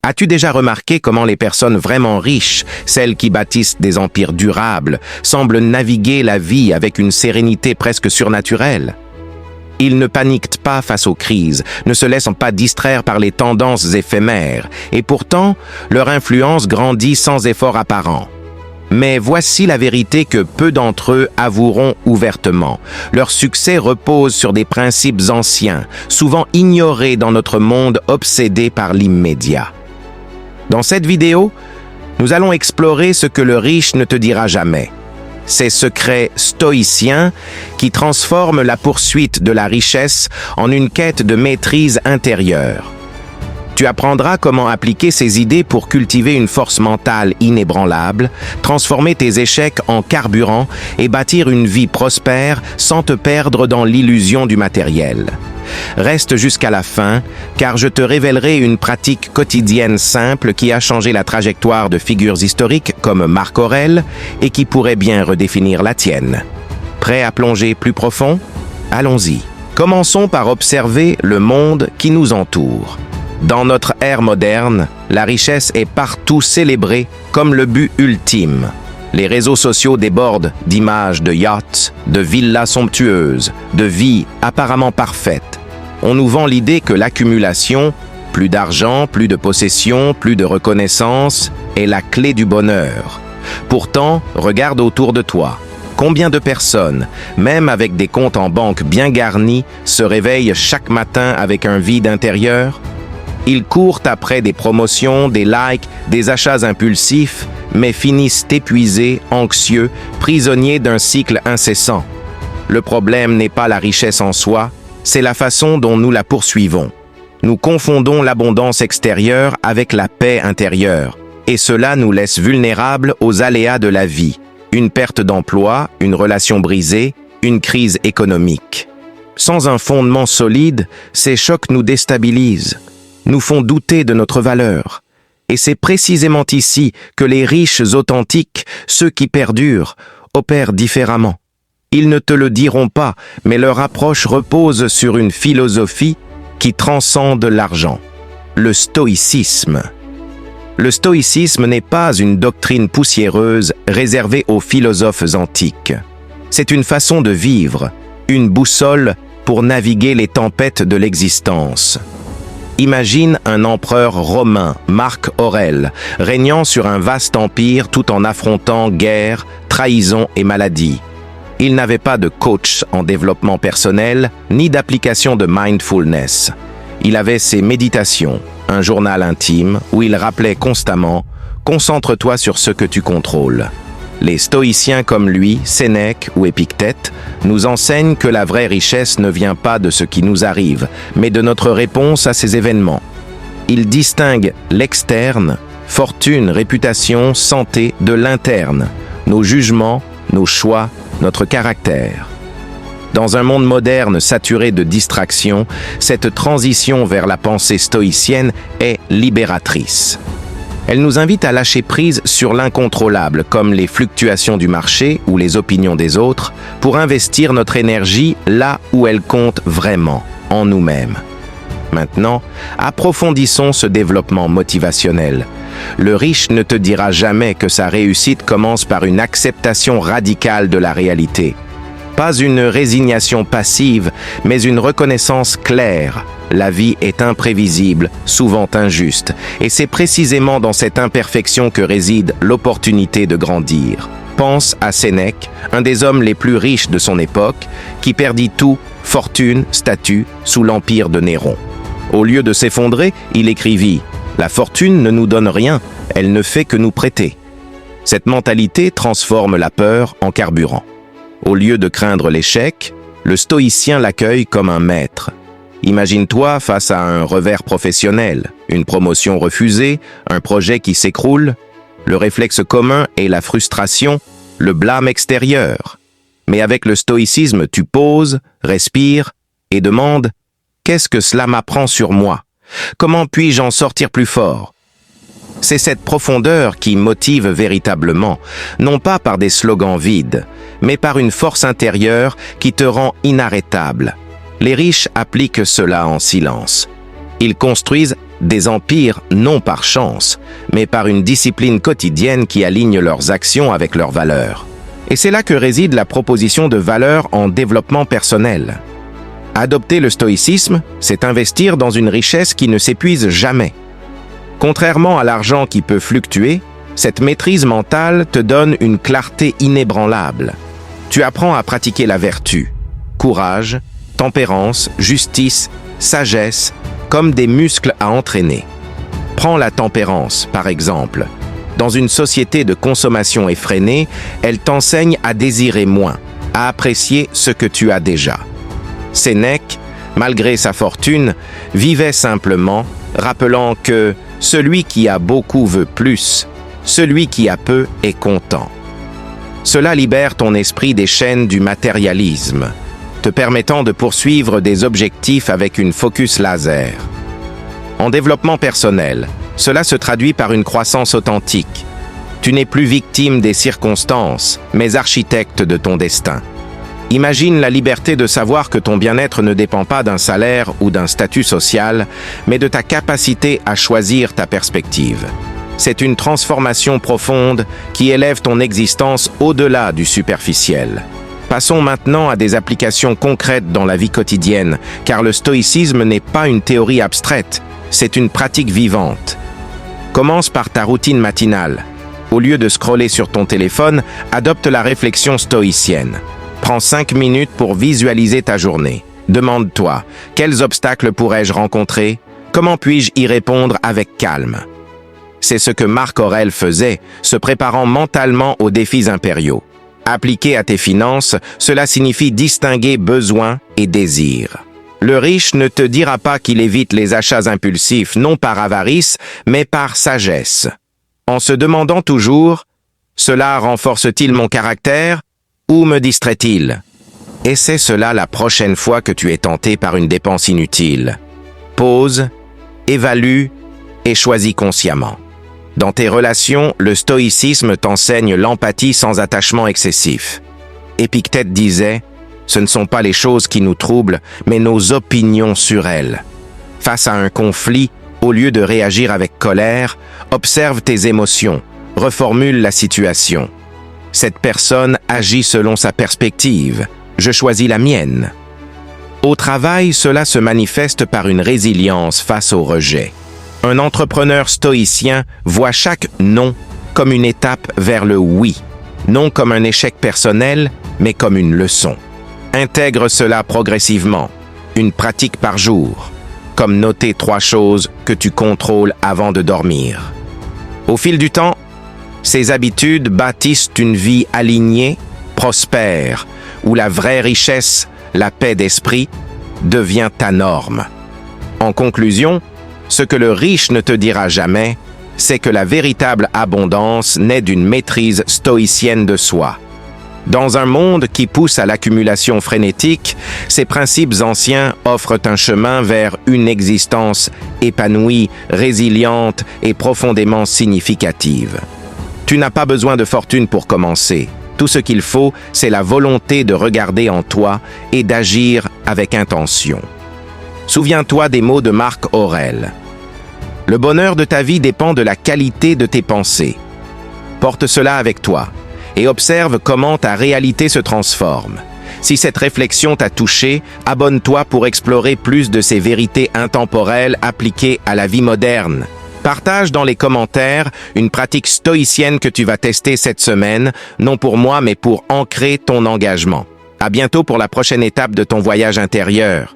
As-tu déjà remarqué comment les personnes vraiment riches, celles qui bâtissent des empires durables, semblent naviguer la vie avec une sérénité presque surnaturelle? Ils ne paniquent pas face aux crises, ne se laissent pas distraire par les tendances éphémères, et pourtant, leur influence grandit sans effort apparent. Mais voici la vérité que peu d'entre eux avoueront ouvertement. Leur succès repose sur des principes anciens, souvent ignorés dans notre monde obsédé par l'immédiat. Dans cette vidéo, nous allons explorer ce que le riche ne te dira jamais. Ces secrets stoïciens qui transforment la poursuite de la richesse en une quête de maîtrise intérieure. Tu apprendras comment appliquer ces idées pour cultiver une force mentale inébranlable, transformer tes échecs en carburant et bâtir une vie prospère sans te perdre dans l'illusion du matériel. Reste jusqu'à la fin, car je te révélerai une pratique quotidienne simple qui a changé la trajectoire de figures historiques comme Marc Aurèle et qui pourrait bien redéfinir la tienne. Prêt à plonger plus profond? Allons-y. Commençons par observer le monde qui nous entoure. Dans notre ère moderne, la richesse est partout célébrée comme le but ultime. Les réseaux sociaux débordent d'images de yachts, de villas somptueuses, de vies apparemment parfaites. On nous vend l'idée que l'accumulation, plus d'argent, plus de possessions, plus de reconnaissance, est la clé du bonheur. Pourtant, regarde autour de toi. Combien de personnes, même avec des comptes en banque bien garnis, se réveillent chaque matin avec un vide intérieur? Ils courent après des promotions, des likes, des achats impulsifs, mais finissent épuisés, anxieux, prisonniers d'un cycle incessant. Le problème n'est pas la richesse en soi, c'est la façon dont nous la poursuivons. Nous confondons l'abondance extérieure avec la paix intérieure, et cela nous laisse vulnérables aux aléas de la vie. Une perte d'emploi, une relation brisée, une crise économique. Sans un fondement solide, ces chocs nous déstabilisent, nous font douter de notre valeur. Et c'est précisément ici que les riches authentiques, ceux qui perdurent, opèrent différemment. Ils ne te le diront pas, mais leur approche repose sur une philosophie qui transcende l'argent. Le stoïcisme. Le stoïcisme n'est pas une doctrine poussiéreuse réservée aux philosophes antiques. C'est une façon de vivre, une boussole pour naviguer les tempêtes de l'existence. Imagine un empereur romain, Marc Aurèle, régnant sur un vaste empire tout en affrontant guerre, trahison et maladie. Il n'avait pas de coach en développement personnel, ni d'application de mindfulness. Il avait ses méditations, un journal intime où il rappelait constamment « Concentre-toi sur ce que tu contrôles ». Les stoïciens comme lui, Sénèque ou Épictète, nous enseignent que la vraie richesse ne vient pas de ce qui nous arrive, mais de notre réponse à ces événements. Ils distinguent l'externe, fortune, réputation, santé, de l'interne, nos jugements, nos choix, notre caractère. Dans un monde moderne saturé de distractions, cette transition vers la pensée stoïcienne est libératrice. Elle nous invite à lâcher prise sur l'incontrôlable, comme les fluctuations du marché ou les opinions des autres, pour investir notre énergie là où elle compte vraiment, en nous-mêmes. Maintenant, approfondissons ce développement motivationnel. Le riche ne te dira jamais que sa réussite commence par une acceptation radicale de la réalité. Pas une résignation passive, mais une reconnaissance claire. La vie est imprévisible, souvent injuste, et c'est précisément dans cette imperfection que réside l'opportunité de grandir. Pense à Sénèque, un des hommes les plus riches de son époque, qui perdit tout, fortune, statut, sous l'empire de Néron. Au lieu de s'effondrer, il écrivit « La fortune ne nous donne rien, elle ne fait que nous prêter ». Cette mentalité transforme la peur en carburant. Au lieu de craindre l'échec, le stoïcien l'accueille comme un maître. Imagine-toi face à un revers professionnel, une promotion refusée, un projet qui s'écroule. Le réflexe commun est la frustration, le blâme extérieur. Mais avec le stoïcisme, tu poses, respires et demandes « Qu'est-ce que cela m'apprend sur moi? Comment puis-je en sortir plus fort ?» C'est cette profondeur qui motive véritablement, non pas par des slogans vides, mais par une force intérieure qui te rend inarrêtable. Les riches appliquent cela en silence. Ils construisent des empires non par chance, mais par une discipline quotidienne qui aligne leurs actions avec leurs valeurs. Et c'est là que réside la proposition de valeur en développement personnel. Adopter le stoïcisme, c'est investir dans une richesse qui ne s'épuise jamais. Contrairement à l'argent qui peut fluctuer, cette maîtrise mentale te donne une clarté inébranlable. Tu apprends à pratiquer la vertu, courage, tempérance, justice, sagesse, comme des muscles à entraîner. Prends la tempérance, par exemple. Dans une société de consommation effrénée, elle t'enseigne à désirer moins, à apprécier ce que tu as déjà. Sénèque, malgré sa fortune, vivait simplement, rappelant que celui qui a beaucoup veut plus, celui qui a peu est content. Cela libère ton esprit des chaînes du matérialisme, te permettant de poursuivre des objectifs avec une focus laser. En développement personnel, cela se traduit par une croissance authentique. Tu n'es plus victime des circonstances, mais architecte de ton destin. Imagine la liberté de savoir que ton bien-être ne dépend pas d'un salaire ou d'un statut social, mais de ta capacité à choisir ta perspective. C'est une transformation profonde qui élève ton existence au-delà du superficiel. Passons maintenant à des applications concrètes dans la vie quotidienne, car le stoïcisme n'est pas une théorie abstraite, c'est une pratique vivante. Commence par ta routine matinale. Au lieu de scroller sur ton téléphone, adopte la réflexion stoïcienne. Prends 5 minutes pour visualiser ta journée. Demande-toi, quels obstacles pourrais-je rencontrer? Comment puis-je y répondre avec calme? C'est ce que Marc Aurèle faisait, se préparant mentalement aux défis impériaux. Appliqué à tes finances, cela signifie distinguer besoins et désirs. Le riche ne te dira pas qu'il évite les achats impulsifs, non par avarice, mais par sagesse. En se demandant toujours, cela renforce-t-il mon caractère ou me distrait-il? Essaie cela la prochaine fois que tu es tenté par une dépense inutile. Pause, évalue et choisis consciemment. Dans tes relations, le stoïcisme t'enseigne l'empathie sans attachement excessif. Épictète disait « Ce ne sont pas les choses qui nous troublent, mais nos opinions sur elles. » Face à un conflit, au lieu de réagir avec colère, observe tes émotions, reformule la situation. Cette personne agit selon sa perspective. Je choisis la mienne. Au travail, cela se manifeste par une résilience face au rejet. Un entrepreneur stoïcien voit chaque non comme une étape vers le oui, non comme un échec personnel, mais comme une leçon. Intègre cela progressivement, une pratique par jour, comme noter 3 choses que tu contrôles avant de dormir. Au fil du temps, ces habitudes bâtissent une vie alignée, prospère, où la vraie richesse, la paix d'esprit, devient ta norme. En conclusion, ce que le riche ne te dira jamais, c'est que la véritable abondance naît d'une maîtrise stoïcienne de soi. Dans un monde qui pousse à l'accumulation frénétique, ces principes anciens offrent un chemin vers une existence épanouie, résiliente et profondément significative. Tu n'as pas besoin de fortune pour commencer. Tout ce qu'il faut, c'est la volonté de regarder en toi et d'agir avec intention. Souviens-toi des mots de Marc Aurèle. Le bonheur de ta vie dépend de la qualité de tes pensées. Porte cela avec toi et observe comment ta réalité se transforme. Si cette réflexion t'a touché, abonne-toi pour explorer plus de ces vérités intemporelles appliquées à la vie moderne. Partage dans les commentaires une pratique stoïcienne que tu vas tester cette semaine, non pour moi mais pour ancrer ton engagement. À bientôt pour la prochaine étape de ton voyage intérieur.